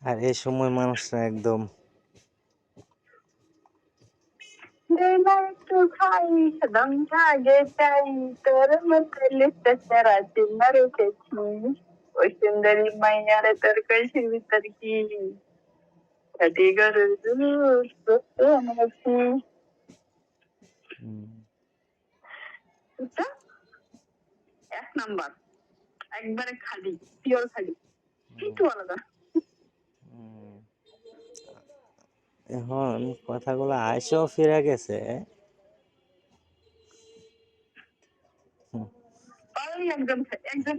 আর এই সময় মানুষরা একদম একটু খাই দম জাগে চাই তোর মতো লিখতে সারা চিন্তা রেখেছি ওই সুন্দরী মাইয়ারে তোর কলসির ভিতর কি কাটি গরুর দুধ এনেছি বুঝছো? এক নাম্বার একবারে খালি পিওর খালি কিছু আলাদা এখন কথাগুলো আইসেও ফিরে গেছে। অনলি একজন একজন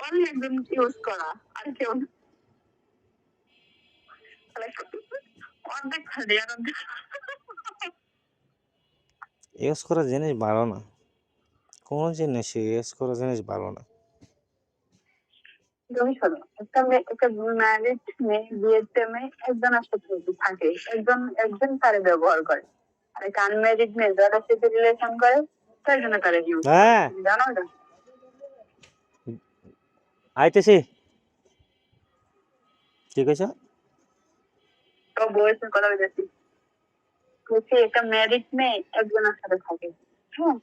অনলি একজন ইউজ করা আর কেউ না। অর্ধেক খালি আর অর্ধেক ইউজ করা জিনিস ভালো না, কোনো জিনিস ইউজ করা জিনিস ভালো না। তুমি শোনো একটা ম্যারেজ মেয়ে বিয়েতে মেয়ে একজনের সাথে থাকে একজন তারে ব্যবহার করে আর একটা আনম্যারিড মেয়ে যাদের সাথে রিলেশন করে তার জন্য তারা ইউজ হ্যাঁ জানো না আইতেছি, কি কইছ? তো বয়সের কথা বলতেছি বলছি একটা ম্যারিড মেয়ে একজনের সাথে থাকে হ্যাঁ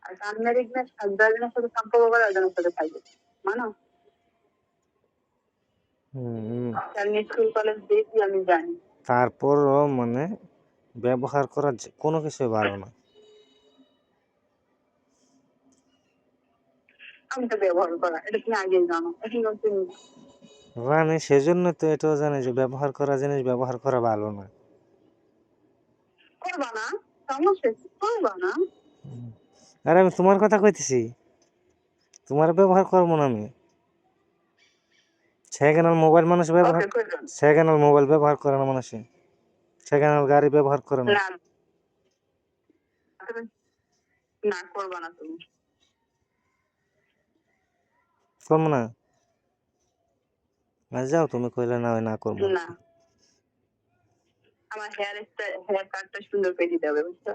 আর আনম্যারিড মেয়ে 10 জনের সাথে সম্পর্ক করে একজনের সাথে থাকে মানো আমি স্কুল কলেজ দিয়েছি আমি জানি তারপরও মানে ব্যবহার করা কোনো কিছু ভালো না। আমি তো ব্যবহার করা এটা তুমি আগে জানো এখন নতুন মানে সেজন্য তো এটাও জানে যে ব্যবহার করা জিনিস ব্যবহার করা ভালো না। করবা না সমস্যা করবা না আরে আমি তোমার কথা কইতেছি, তোমার ব্যবহার করবো না আমি। সেকেন্ড হ্যান্ড মোবাইল মানুষ ব্যবহার, সেকেন্ড হ্যান্ড মোবাইল ব্যবহার করে না মানুষে, সেকেন্ড হ্যান্ড গাড়ি ব্যবহার করে না। না করবা না তুমি করবো না, যাও তুমি কইলে না হয় না করবো না আমার হেয়ার কাটটা সুন্দর করে দিতে হবে বুঝছো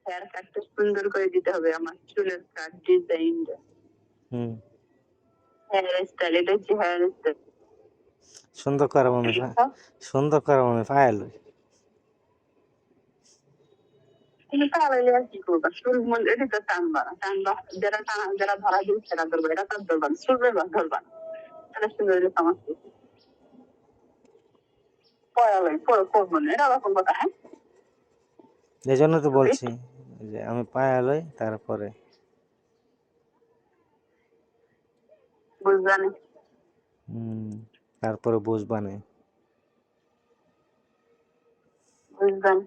হেয়ার কাটটা সুন্দর করে দিতে হবে আমার চুলের কাট ডিজাইনটা হেয়ার স্টাইল এটা হচ্ছে হেয়ার স্টাইল সুন্দর করে আমি সুন্দর করে আমি পাইল তুমি পালাইলে আর কি করবা চুল এটা তো টানবা না টানবা যারা ধরা দিন সেটা ধরবা এটা তার ধরবা না চুল ধরবা না এটা সুন্দর সমস্যা পড়ালাই করবো না এটা আবার কথা হ্যাঁ এই জন্য তো বলছি যে আমি পায়ালই তারপরে বুঝবানে তারপরে বুঝবানে বুঝবান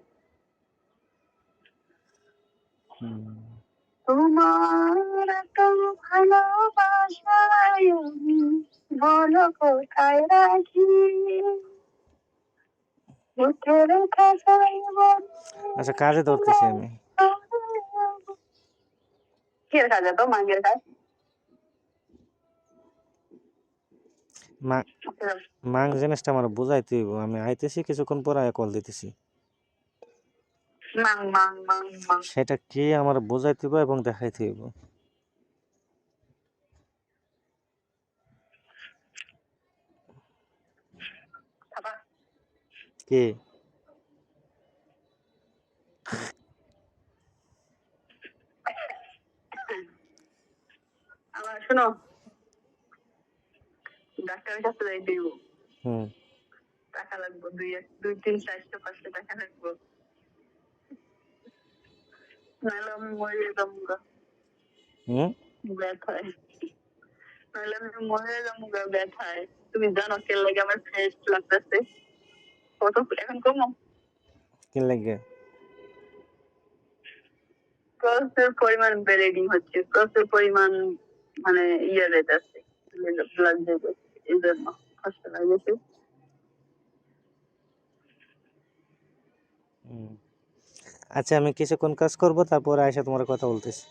তোমার তো ভালোবাসায় আমি বলো কোথায় রাখি আচ্ছা কাজে ধরতেছি আমি। কির কাজে তো মাঙ্গের কাজ মাং জিনিসটা আমার বুঝাইতে হইব, আমি আইতেছি কিছুক্ষণ পরে কল দিতেছি। মাং মাং মাং মাং সেটা কি আমার বুঝাইতে হইব এবং দেখাইতে হইব। কি আমার শোনো ডাক্তারের কাছে যাই দিব টাকা লাগবে 2-3-4-500 টাকা লাগবে নাহলে আমি মরে যাবো ব্যথায় নাহলে আমি মরে যাবো ব্যথায় তুমি জানো কে লাগে আমার ফ্রেশ লাগতেছে কত এখন কমো কি লাগে প্রচুর পরিমাণ ব্লিডিং হচ্ছে প্রচুর পরিমাণ মানে ইয়ে যেতেছে ব্লাড যেতে এই জন্য কষ্ট লাগছে। আচ্ছা আমি কিছুক্ষণ কাজ করবো তারপরে আইসা তোমার কথা বলতেছি।